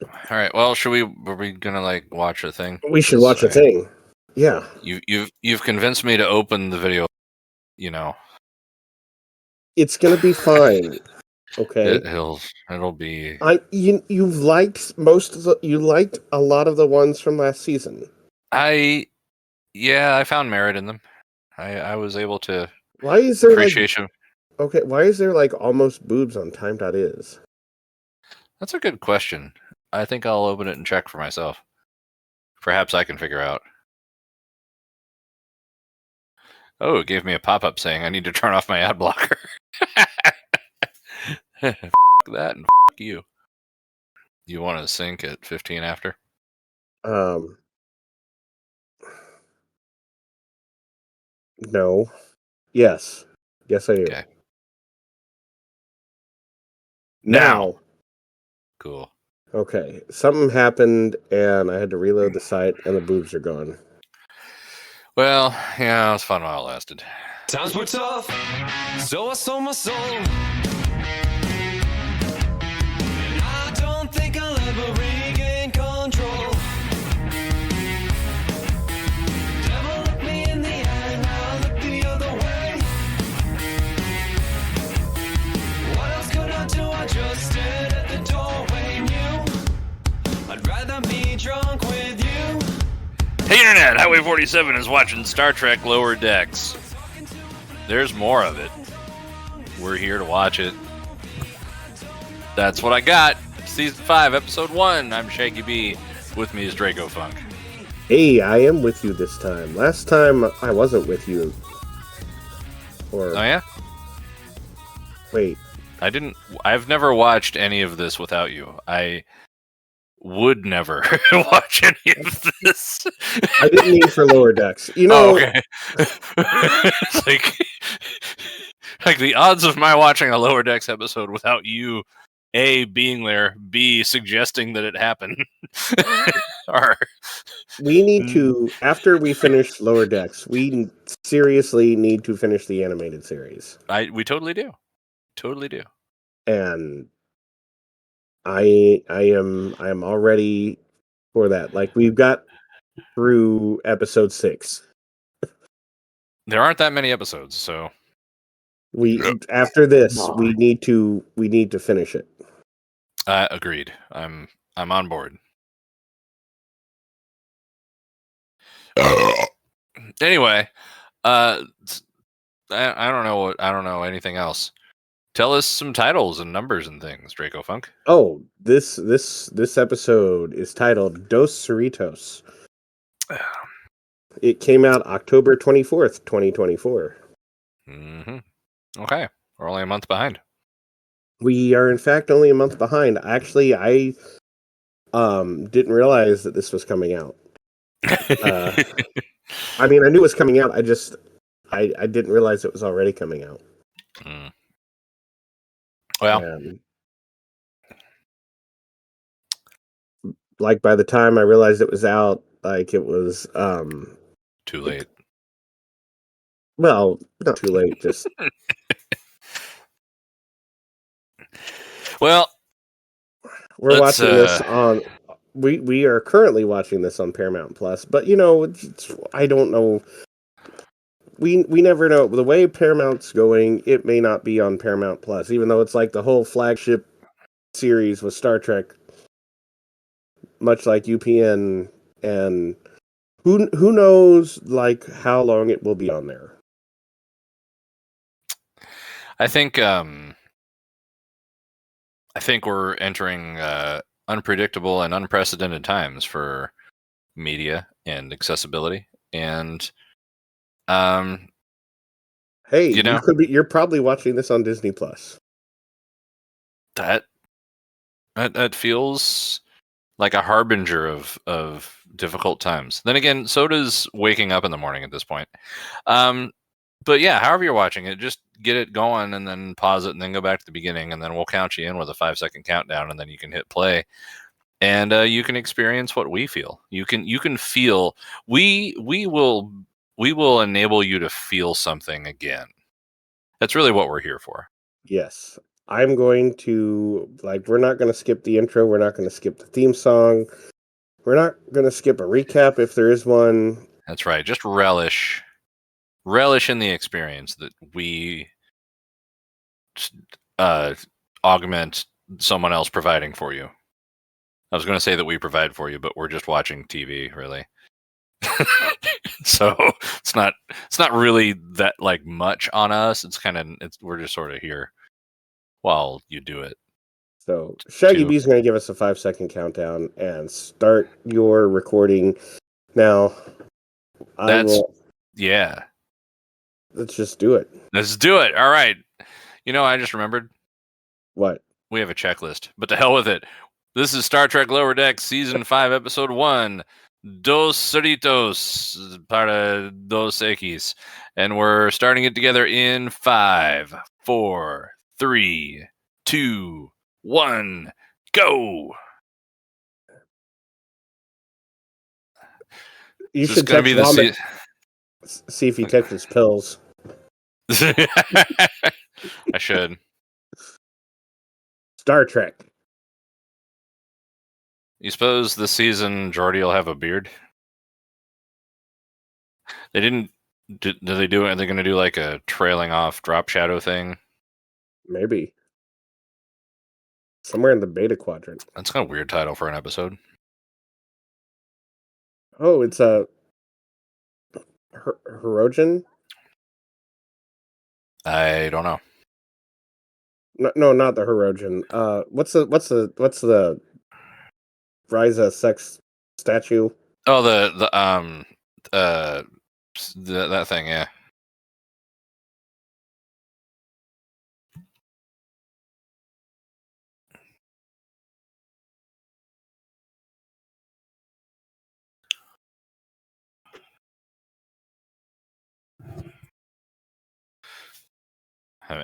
All right. Well, are we gonna like watch a thing? We should watch a thing. Yeah. You've convinced me to open the video. You know, It's gonna be fine. Okay. it'll be. You've liked you liked a lot of the ones from last season. I found merit in them. I was able to Why is there appreciation. Okay, why is there like almost boobs on time.is? That's a good question. I think I'll open it and check for myself. Perhaps I can figure out. Oh, it gave me a pop-up saying I need to turn off my ad blocker. F that and f you. You want to sync at 15 after? No. Yes. Yes, I do. Okay. Now. Cool. Okay. Something happened and I had to reload the site and the boobs are gone. Well, yeah, it was fun while it lasted. Times were tough, so I sold my soul. And I don't think I'll ever regain control. Devil looked me in the eye and I looked the other way. What else could I do? I just stared at the doorway and knew I'd rather be drunk with you. Hey Internet, Highway 47 is watching Star Trek Lower Decks. There's more of it. We're here to watch it. That's what I got. Season 5, Episode 1. I'm Shaggy B. With me is Dracofunk. Hey, I am with you this time. Last time I wasn't with you. Oh yeah? Wait. I've never watched any of this without you. I would never watch any of this. I didn't mean for Lower Decks. You know. Oh, okay. It's like the odds of my watching a Lower Decks episode without you, A, being there, B, suggesting that it happened, are. We need to, after we finish Lower Decks, we seriously need to finish the animated series. We totally do. Totally do. And I am all ready for that. Like, we've got through episode 6. There aren't that many episodes, so after this we need to finish it. Agreed. I'm on board. Anyway, I don't know anything else. Tell us some titles and numbers and things, Dracofunk. Oh, this episode is titled Dos Cerritos. It came out October 24th, 2024. Okay. We're only a month behind. We are, in fact, only a month behind. Actually, I didn't realize that this was coming out. I mean, I knew it was coming out. I didn't realize it was already coming out. Well, like, by the time I realized it was out, like, it was too late. Well, not too late, just well, we're watching this on we are currently watching this on Paramount Plus, but you know, I don't know. We never know. The way Paramount's going, it may not be on Paramount Plus, even though it's like the whole flagship series with Star Trek, much like UPN, and who knows like how long it will be on there. I think we're entering unpredictable and unprecedented times for media and accessibility, and hey, you're probably watching this on Disney Plus. That feels like a harbinger of difficult times. Then again, so does waking up in the morning at this point. But yeah, however you're watching it, just get it going and then pause it and then go back to the beginning, and then we'll count you in with a 5-second countdown, and then you can hit play, and you can experience what we feel. You can feel. We will enable you to feel something again. That's really what we're here for. Yes. I'm going to we're not going to skip the intro. We're not going to skip the theme song. We're not going to skip a recap if there is one. That's right. Just relish in the experience that we augment someone else providing for you. I was going to say that we provide for you, but we're just watching TV, really. So it's not really that much on us. We're just sort of here while you do it. So Shaggy B is going to give us a 5-second countdown and start your recording now. Yeah. Let's just do it. Let's do it. All right. I just remembered. What? We have a checklist, but to hell with it. This is Star Trek Lower Decks, Season 5, Episode 1, Dos Cerritos, para dos X. And we're starting it together in 5, 4, 3, 2, 1, go! You should text be Vomit. See if he takes his pills. I should. Star Trek. You suppose this season Geordi will have a beard? They didn't. Are they going to do like a trailing off drop shadow thing? Maybe. Somewhere in the beta quadrant. That's kind of a weird title for an episode. Oh, it's a Herogen? I don't know. No, not the Herogen. What's the Ryza sex statue? Oh, that thing, yeah.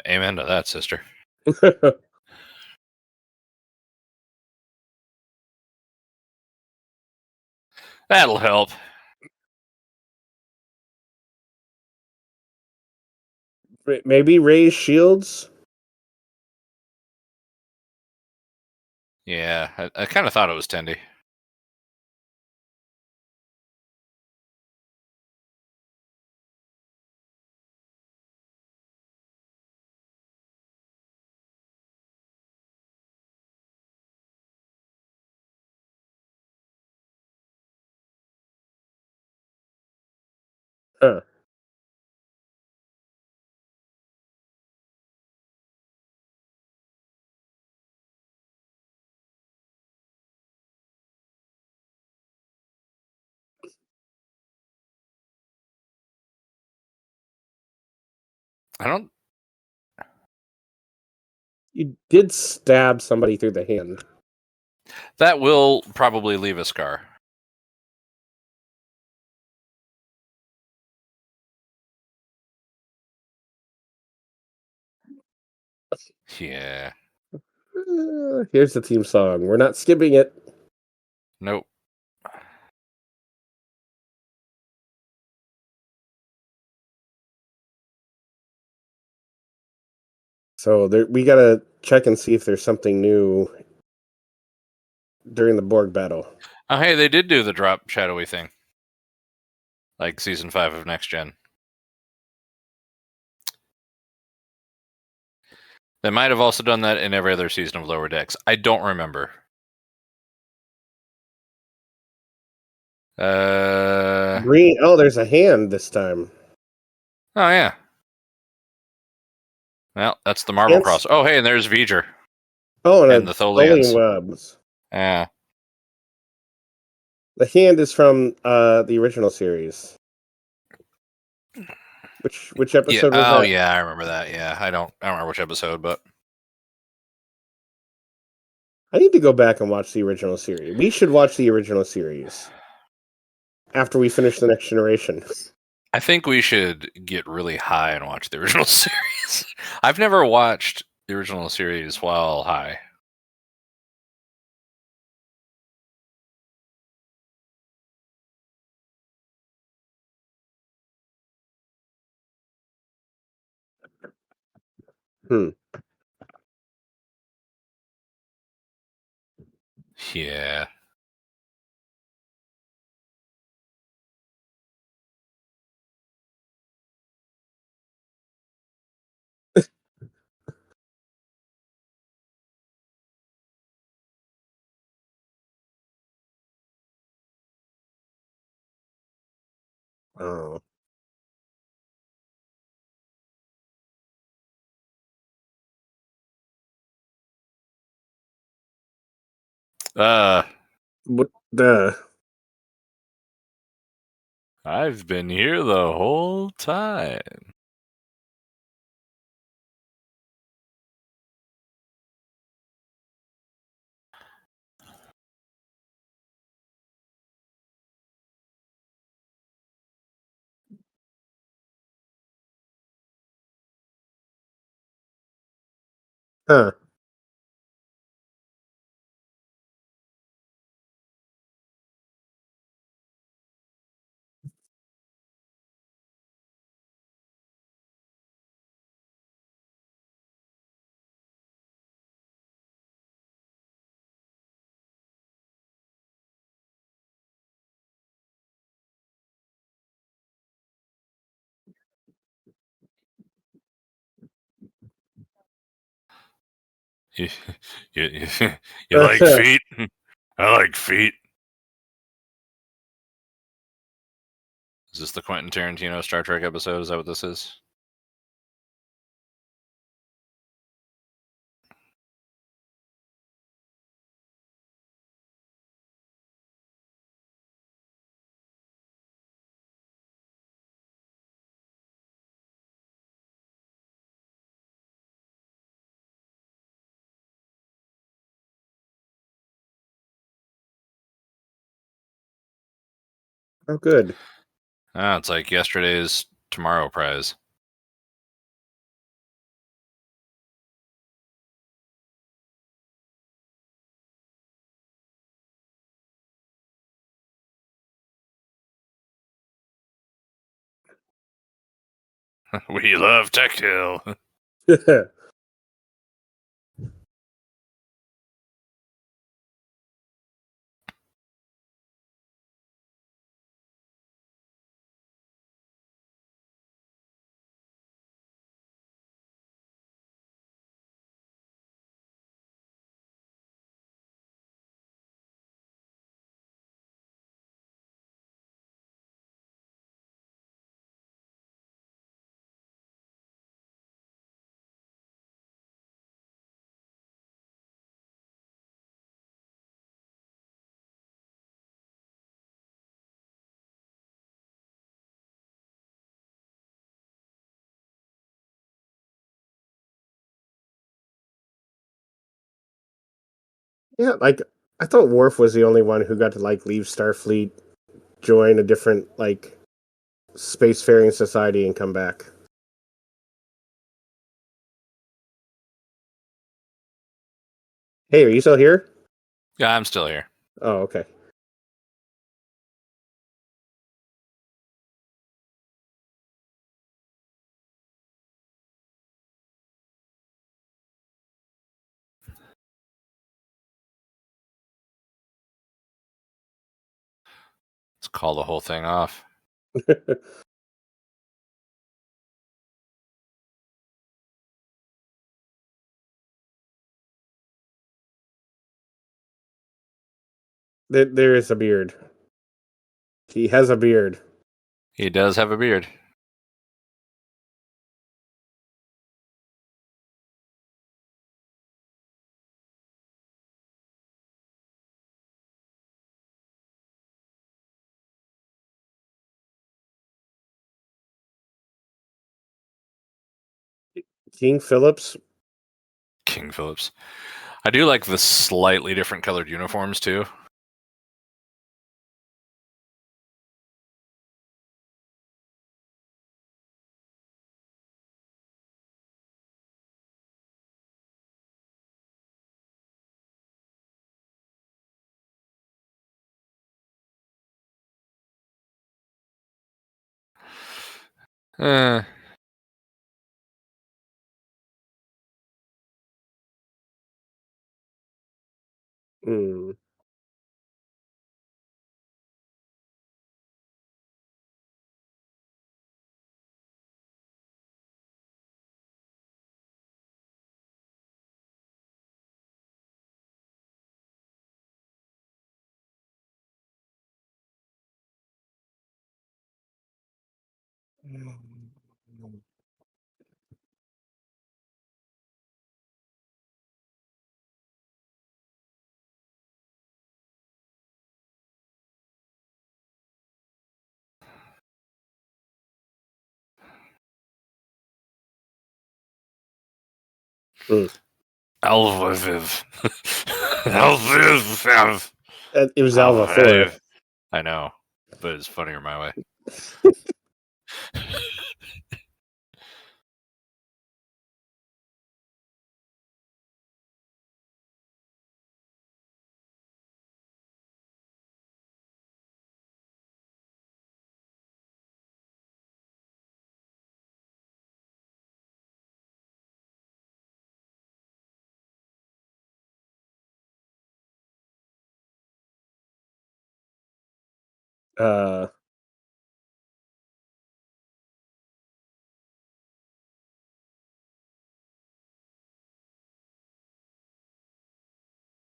Amen to that, sister. That'll help. Maybe raise shields? Yeah, I kind of thought it was Tendi. Huh. I don't. You did stab somebody through the hand. That will probably leave a scar. Yeah. Here's the theme song. We're not skipping it. Nope. So we gotta check and see if there's something new during the Borg battle. Oh, hey, they did do the drop shadowy thing. Like Season 5 of Next Gen. They might have also done that in every other season of Lower Decks. I don't remember. Green. Oh, there's a hand this time. Oh, yeah. Well, that's the Marvel cross. Oh, hey, and there's V'ger. Oh, and the Tholians. Webs. Yeah. The hand is from the original series. Which episode was that? Oh, yeah, I remember that. Yeah, I don't remember which episode, but I need to go back and watch the original series. We should watch the original series after we finish the Next Generation. I think we should get really high and watch the original series. I've never watched the original series while high. Yeah. Oh. What the? I've been here the whole time. Huh. You, you, you like feet? I like feet. Is this the Quentin Tarantino Star Trek episode? Is that what this is? Oh, good. Ah, it's like yesterday's tomorrow prize. We love Tactile. Yeah, like I thought Worf was the only one who got to like leave Starfleet, join a different like spacefaring society, and come back. Hey, are you still here? Yeah, I'm still here. Oh, okay. Let's call the whole thing off. There is a beard. He has a beard. He does have a beard. King Phillips. King Phillips. I do like the slightly different colored uniforms too. Eh, Hmm. Alviv. Alviv. It was Alva 4. I know, but it's funnier my way.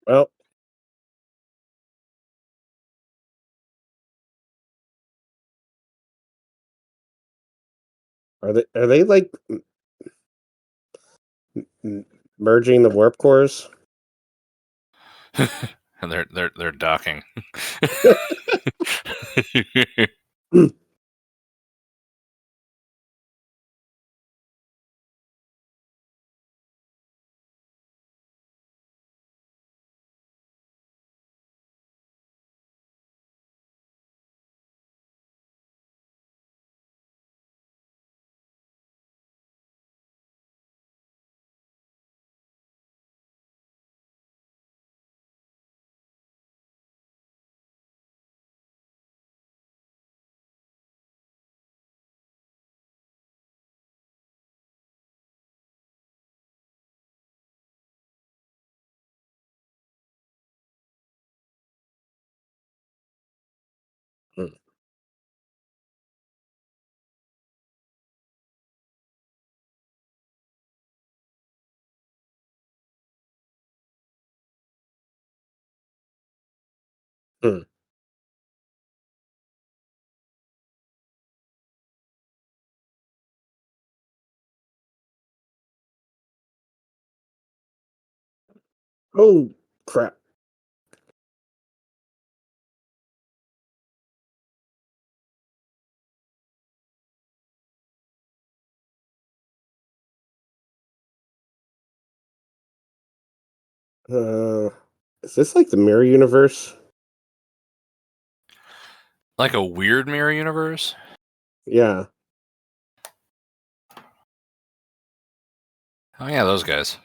Well, are they like merging the warp cores? And they're docking. Oh crap! Is this like the mirror universe? Like a weird mirror universe? Yeah. Oh yeah, those guys.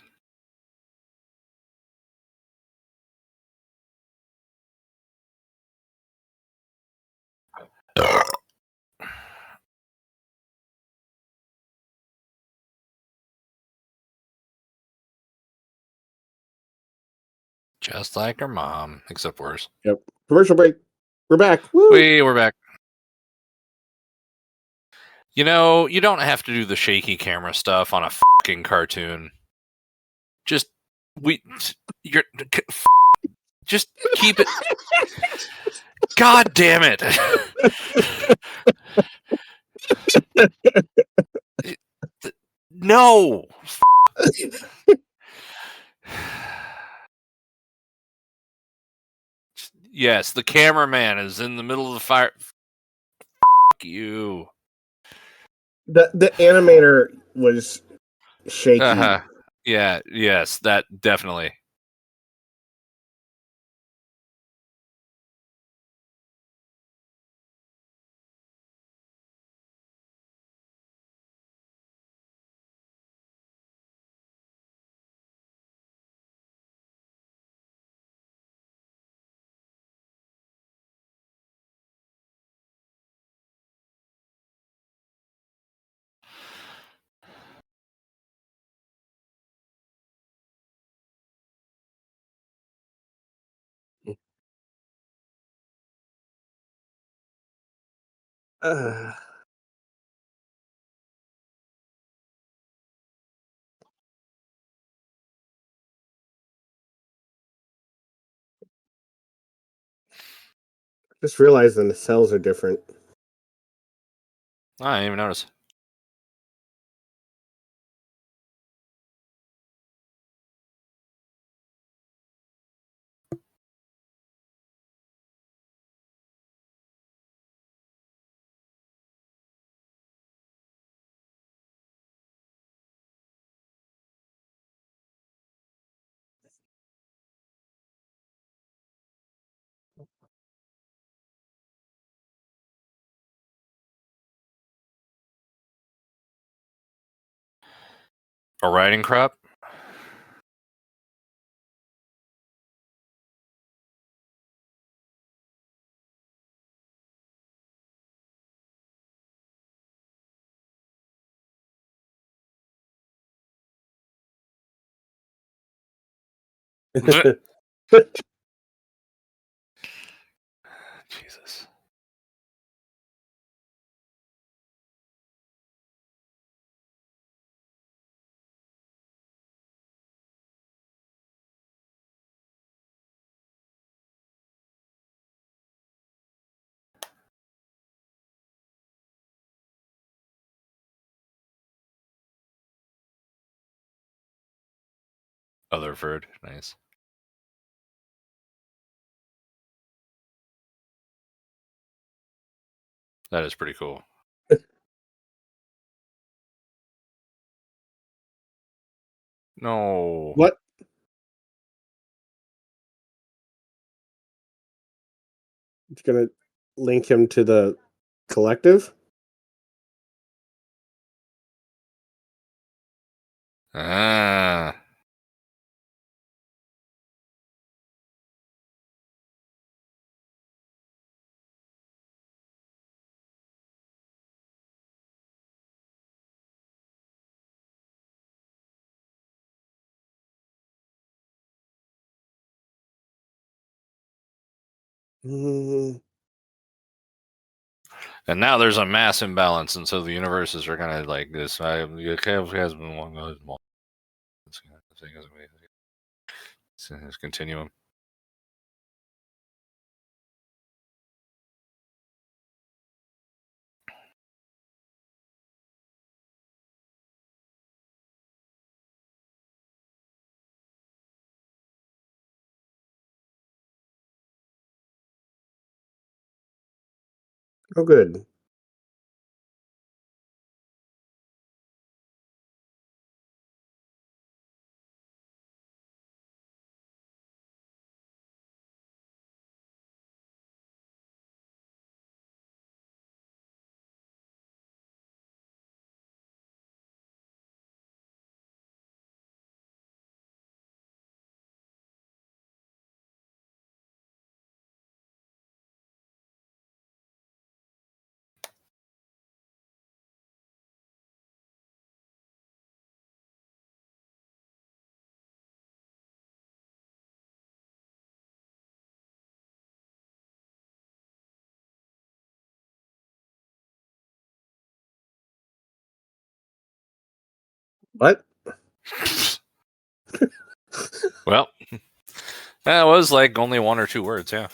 Just like her mom, except worse. Yep. Commercial break. We're back. Woo! We're back. You know, you don't have to do the shaky camera stuff on a fucking cartoon. Just just keep it. God damn it! No. Yes, the cameraman is in the middle of the fire. Fuck you. The animator was shaky. Yeah, yes, that definitely. Just realizing the cells are different. I didn't even notice. A riding crop? Jesus. Otherford, nice. That is pretty cool. No. What? It's gonna link him to the collective? Ah. Mm, And now there's a mass imbalance, and so the universes are kind of like this. It's continuum. oh, good. What? Well, that was like only 1 or 2 words, yeah.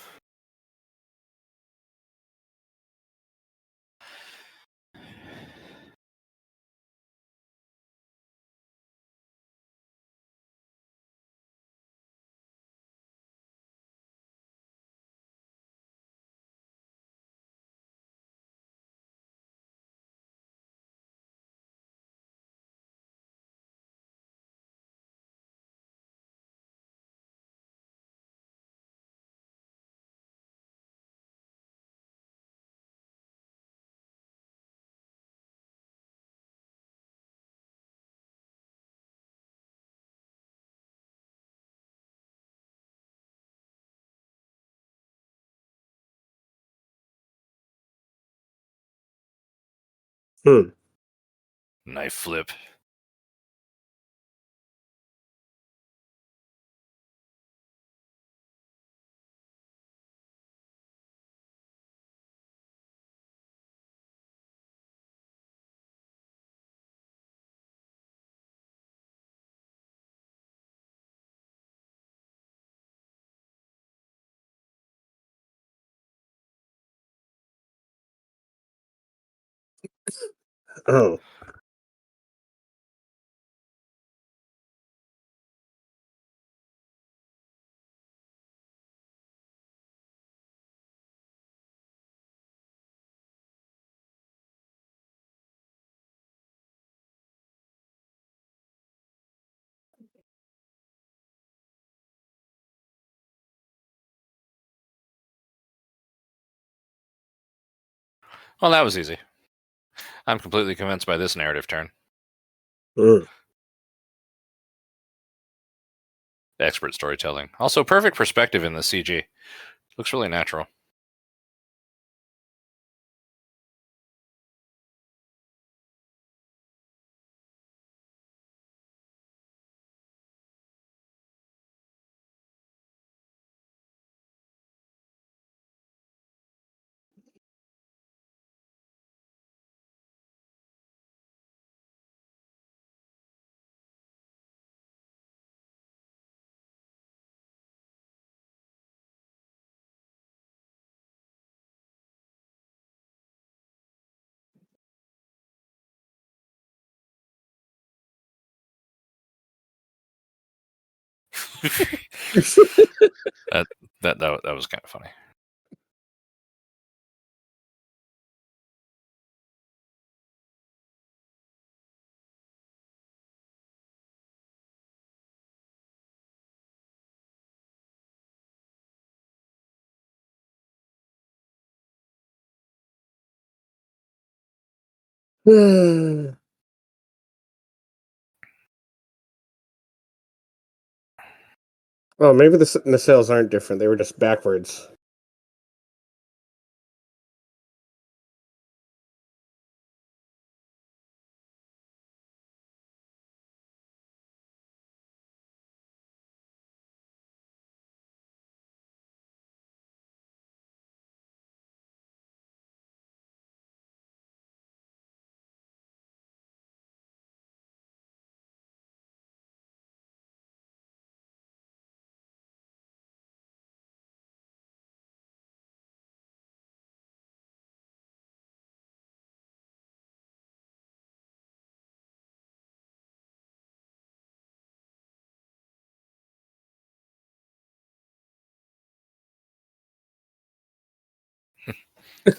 Hmm. Knife flip. Oh. Well, that was easy. I'm completely convinced by this narrative turn. Mm. Expert storytelling. Also, perfect perspective in the CG. Looks really natural. that was kind of funny. Oh, maybe the nacelles aren't different. They were just backwards.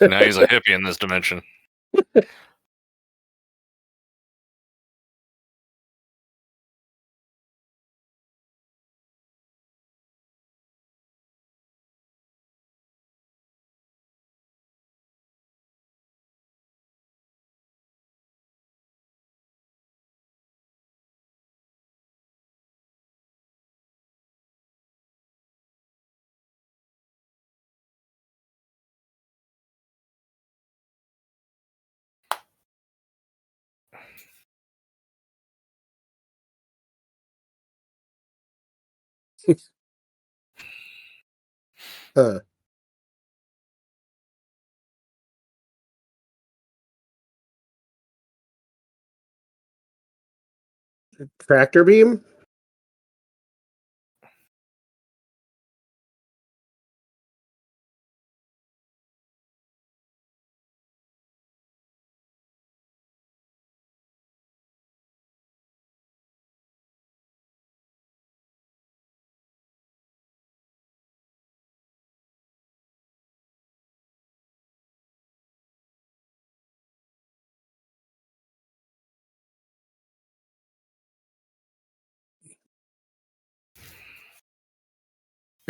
Now he's a hippie in this dimension. Huh. Tractor beam?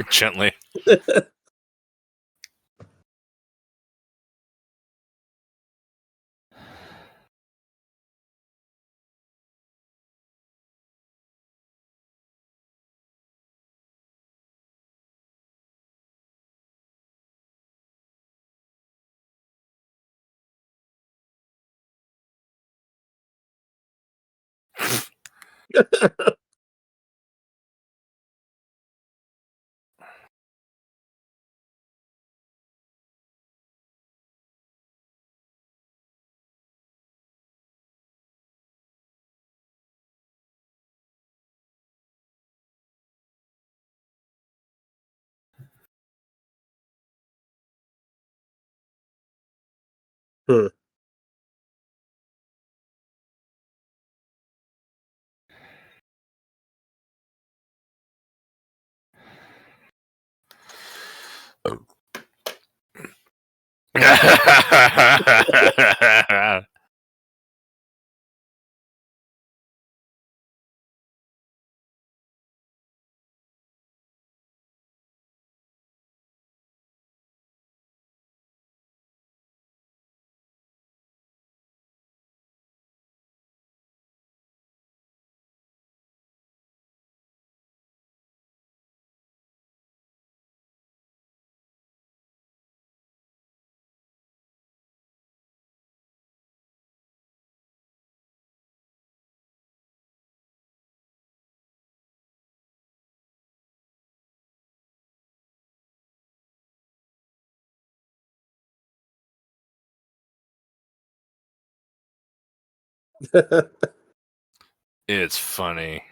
Gently. Hmm. It's funny.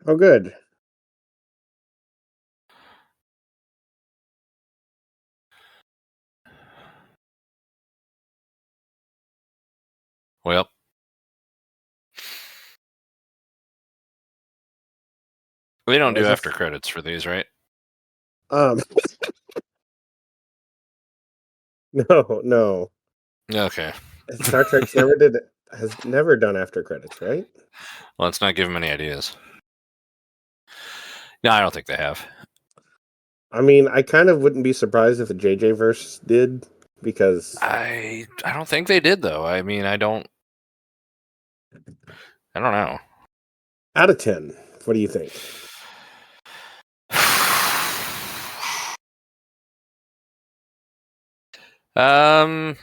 Oh, good. Well, we don't do after credits for these, right? No. Okay. Star Trek has never done after credits, right? Well, let's not give them any ideas. No, I don't think they have. I mean, I kind of wouldn't be surprised if the JJ verse did, because I don't think they did though. I mean, I don't know. out of 10, what do you think? Um,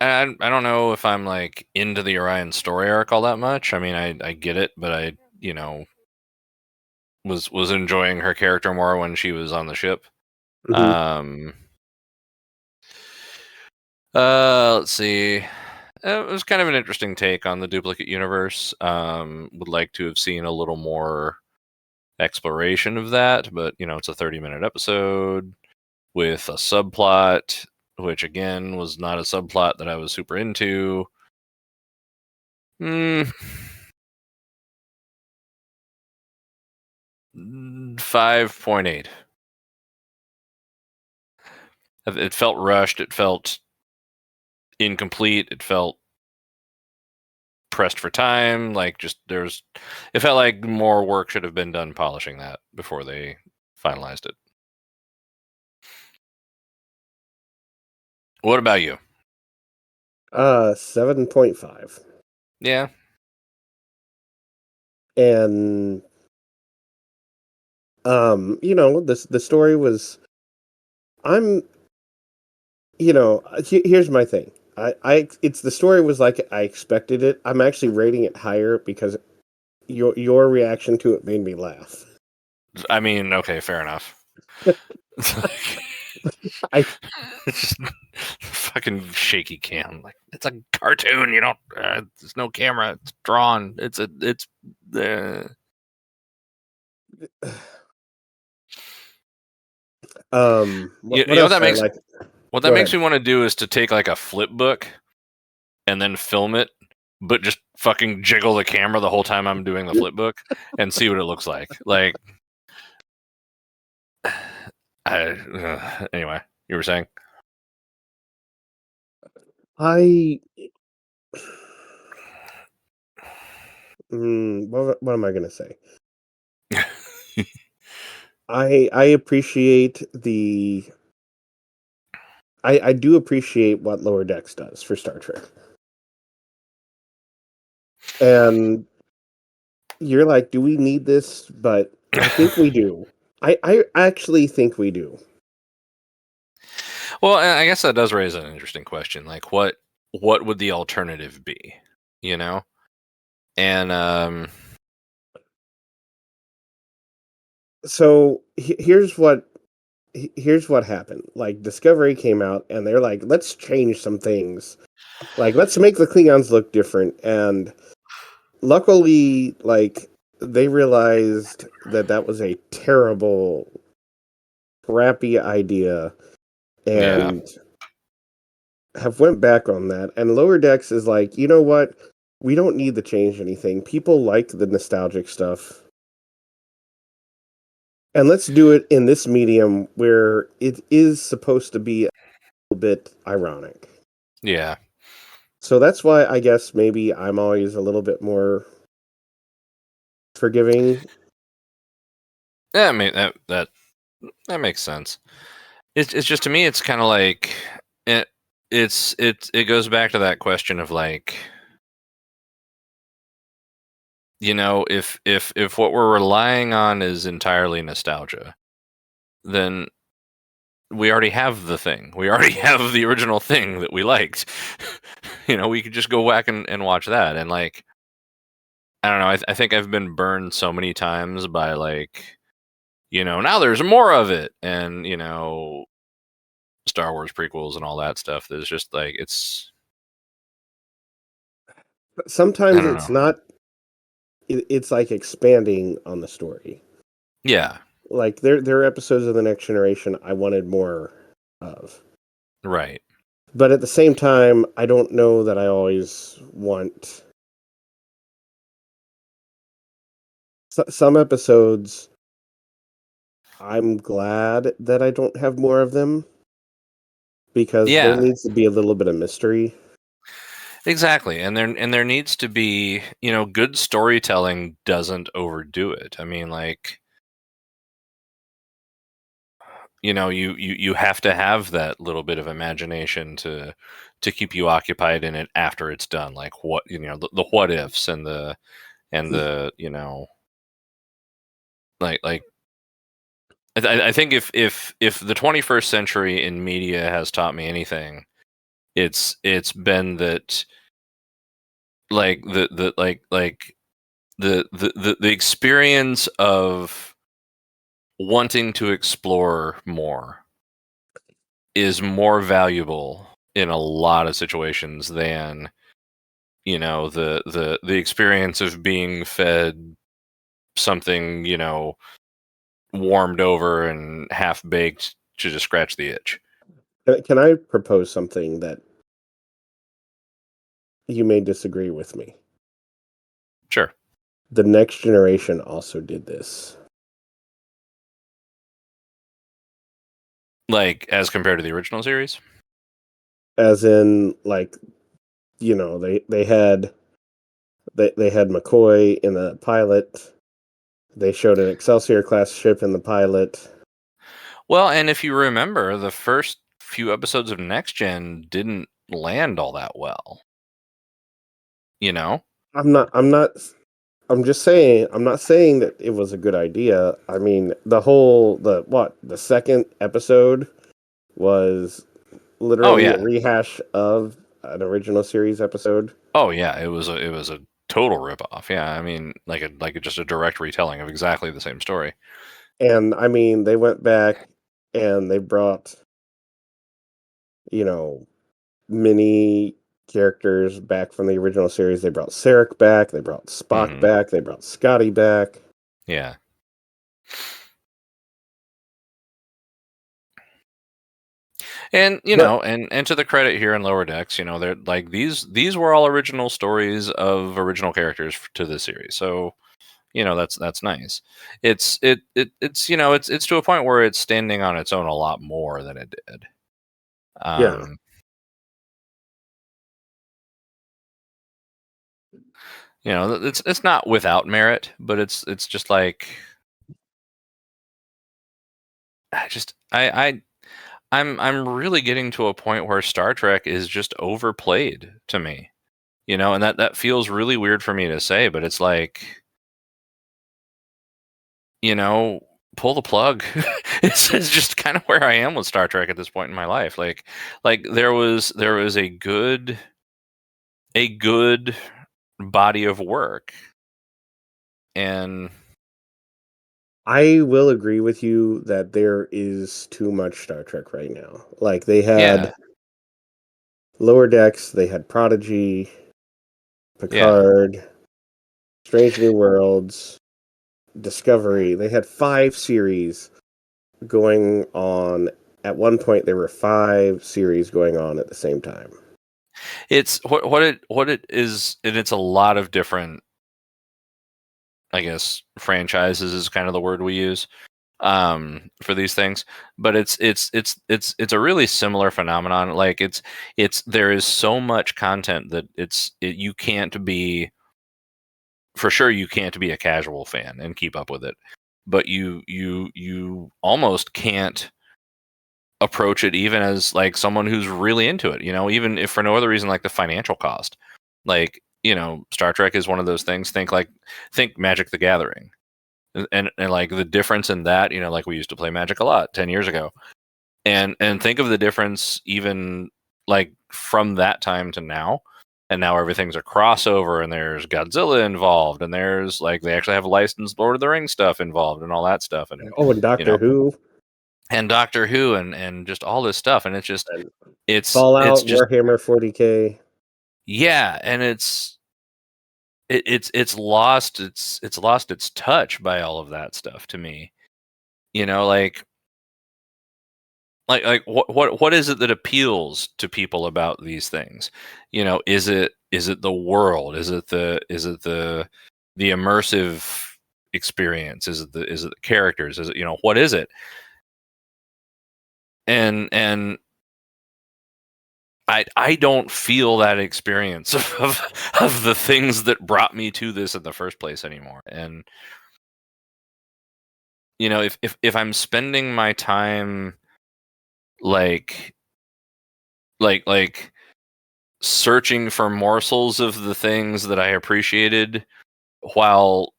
I don't know if I'm like into the Orion story arc all that much. I mean, I get it, but I was enjoying her character more when she was on the ship. Mm-hmm. Let's see. It was kind of an interesting take on the duplicate universe. Would like to have seen a little more exploration of that, but it's a 30-minute episode with a subplot, which again was not a subplot that I was super into. 5.8. It felt rushed. It felt incomplete. It felt pressed for time. Like it felt like more work should have been done polishing that before they finalized it. What about you? 7.5. Yeah. And the story was, here's my thing. The story was like I expected it. I'm actually rating it higher because your reaction to it made me laugh. I mean, okay, fair enough. I It's just fucking shaky cam. Like, it's a cartoon. You don't. There's no camera. It's drawn. It's. what You know what else that did I makes. like? What that Go makes ahead. me want to do is to take like a flip book and then film it, but just fucking jiggle the camera the whole time I'm doing the flip book and see what it looks like. Like, anyway, you were saying? What am I gonna say? I appreciate I do appreciate what Lower Decks does for Star Trek. And you're like, do we need this? But I think we do. I actually think we do. Well, I guess that does raise an interesting question. Like, what would the alternative be? You know, and So here's what happened. Like Discovery came out and they're like, let's change some things. Like let's make the Klingons look different. And luckily, like they realized that that was a terrible, crappy idea, yeah, and have went back on that. And Lower Decks is like, you know what? We don't need to change anything. People like the nostalgic stuff. And let's do it in this medium where it is supposed to be a little bit ironic. yeah. So that's why I guess maybe I'm always a little bit more forgiving. Yeah, I mean that makes sense. It's just, to me, it's kind of like it. It goes back to that question of like, if what we're relying on is entirely nostalgia, then we already have the thing. We already have the original thing that we liked. We could just go back and watch that. And like, I don't know. I think I've been burned so many times by like, now there's more of it, and Star Wars prequels and all that stuff. That's just like, I Sometimes don't it's know. not, it's like expanding on the story. Yeah. Like there are episodes of The Next Generation I wanted more of. Right. But at the same time, I don't know that I always want some episodes. I'm glad that I don't have more of them because there Yeah. needs to be a little bit of mystery. Exactly. And there needs to be, good storytelling doesn't overdo it. I mean, like, you have to have that little bit of imagination to keep you occupied in it after it's done. Like, what, the what ifs and the like I think if the 21st century in media has taught me anything, it's been that, like, the experience of wanting to explore more is more valuable in a lot of situations than, the experience of being fed something, warmed over and half baked to just scratch the itch. Can I propose something that you may disagree with me? Sure. The Next Generation also did this. Like, as compared to the original series? As in, like, they had McCoy in the pilot. They showed an Excelsior class ship in the pilot. Well, and if you remember, the first few episodes of Next Gen didn't land all that well. You know? I'm just saying, I'm not saying that it was a good idea. I mean, the second episode was Oh literally a yeah. rehash of an original series episode. Oh yeah. It was a total ripoff. Yeah, I mean, just a direct retelling of exactly the same story. And I mean, they went back and they brought, you know, many characters back from the original series. They brought Sarek back, they brought Spock Hmm. back, they brought Scotty back. Yeah. And But and to the credit here in Lower Decks, they're like, these were all original stories of original characters to this series. So, that's nice. It's to a point where it's standing on its own a lot more than it did. yeah, Um, it's not without merit, but it's just like, I'm really getting to a point where Star Trek is just overplayed to me. And that feels really weird for me to say, but it's like, you know, pull the plug. It's just kind of where I am with Star Trek at this point in my life. Like there was a good body of work, and I will agree with you that there is too much Star Trek right now. Like, they had Lower Decks, they had Prodigy, Picard, Strange New Worlds, Discovery. They had 5 series going on. At one point, there were 5 series going on at the same time. It's what it is, and it's a lot of different, I guess, franchises is kind of the word we use for these things, but it's a really similar phenomenon. Like there is so much content that you can't be, for sure you can't be a casual fan and keep up with it, but you almost can't approach it even as like someone who's really into it, even if for no other reason like the financial cost. Like, Star Trek is one of those things. Think Magic the Gathering, and like the difference in that, like we used to play Magic a lot 10 years ago, and think of the difference even like from that time to now. And now everything's a crossover, and there's Godzilla involved, and there's like they actually have licensed Lord of the Rings stuff involved and all that stuff, and and Doctor Who. And Doctor Who, and just all this stuff, and it's just Fallout, it's just Warhammer 40K. Yeah, and it's lost its touch by all of that stuff to me. Like what is it that appeals to people about these things? Is it the world? Is it the immersive experience? Is it the characters? Is it, what is it? And I don't feel that experience of the things that brought me to this in the first place anymore. And if I'm spending my time like searching for morsels of the things that I appreciated while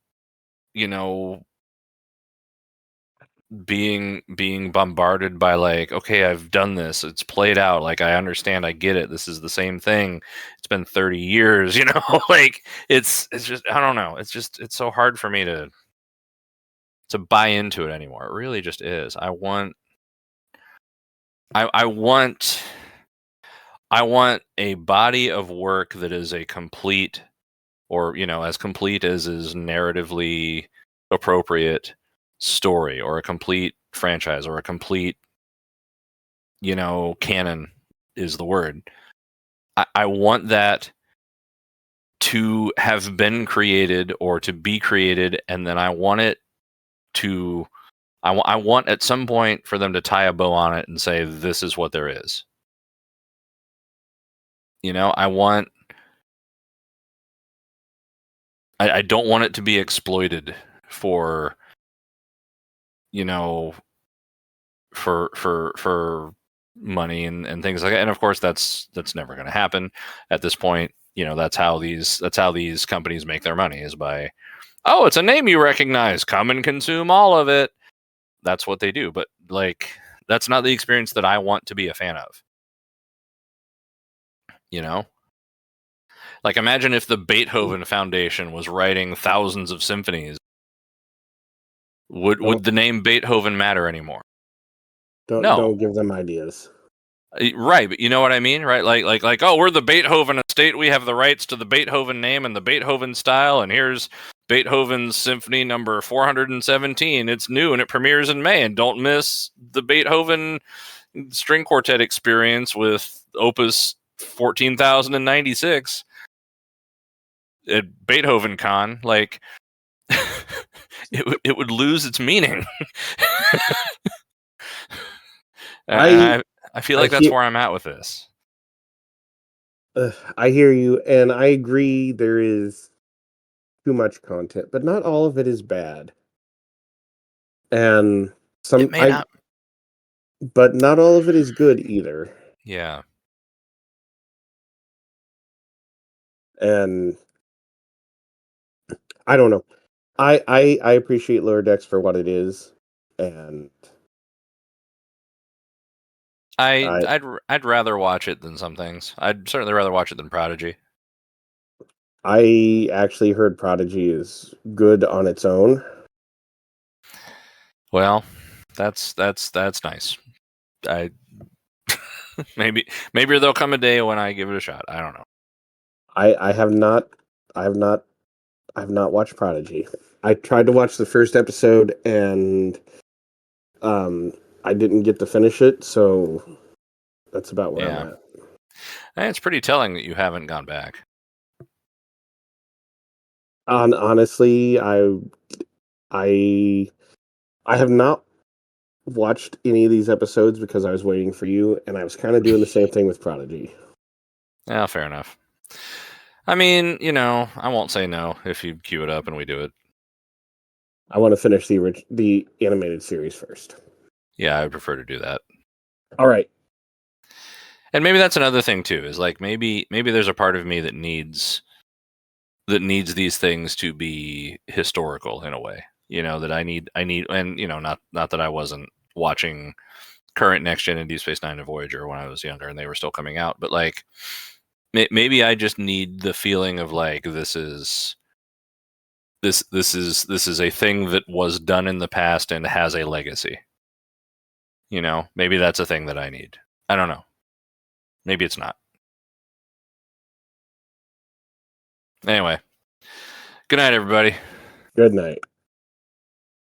being bombarded by like, okay, I've done this, it's played out, like I understand, I get it, this is the same thing, it's been 30 years, like it's just, I don't know, it's so hard for me to buy into it anymore. It really just is. I want a body of work that is a complete, or as complete as is narratively appropriate story, or a complete franchise, or a complete canon is the word. I want that to have been created or to be created, and then I want it to I want at some point for them to tie a bow on it and say, this is what there is. I don't want it to be exploited for for money and things like that. And of course that's never going to happen at this point. That's how these companies make their money, is by, oh, it's a name you recognize, come and consume all of it. That's what they do. But like, that's not the experience that I want to be a fan of. Like, imagine if the Beethoven Foundation was writing thousands of symphonies. Would the name Beethoven matter anymore? Don't give them ideas. Right, but you know what I mean, right? Like, oh, we're the Beethoven estate. We have the rights to the Beethoven name and the Beethoven style, and here's Beethoven's Symphony number 417. It's new and it premieres in May, and don't miss the Beethoven string quartet experience with Opus 14,096 at Beethoven Con. Like, it would lose its meaning. I feel like that's where I'm at with this. I hear you, and I agree there is too much content, but not all of it is bad. And but not all of it is good either. Yeah. And I don't know. I appreciate Lower Decks for what it is. and I'd rather watch it than some things. I'd certainly rather watch it than Prodigy. I actually heard Prodigy is good on its own. Well, that's nice. I maybe there'll come a day when I give it a shot. I don't know. I have not watched Prodigy. I tried to watch the first episode and I didn't get to finish it, so that's about where I'm at. And it's pretty telling that you haven't gone back. Honestly, I have not watched any of these episodes because I was waiting for you, and I was kind of doing the same thing with Prodigy. Yeah, fair enough. I mean, I won't say no if you queue it up and we do it. I want to finish the animated series first. Yeah, I would prefer to do that. All right. And maybe that's another thing too, is like maybe there's a part of me that needs these things to be historical in a way. That I need and not that I wasn't watching current Next Gen and Deep Space Nine and Voyager when I was younger and they were still coming out, but like maybe I just need the feeling of like this is a thing that was done in the past and has a legacy. Maybe that's a thing that I need. I don't know. Maybe it's not. Anyway, good night, everybody. Good night.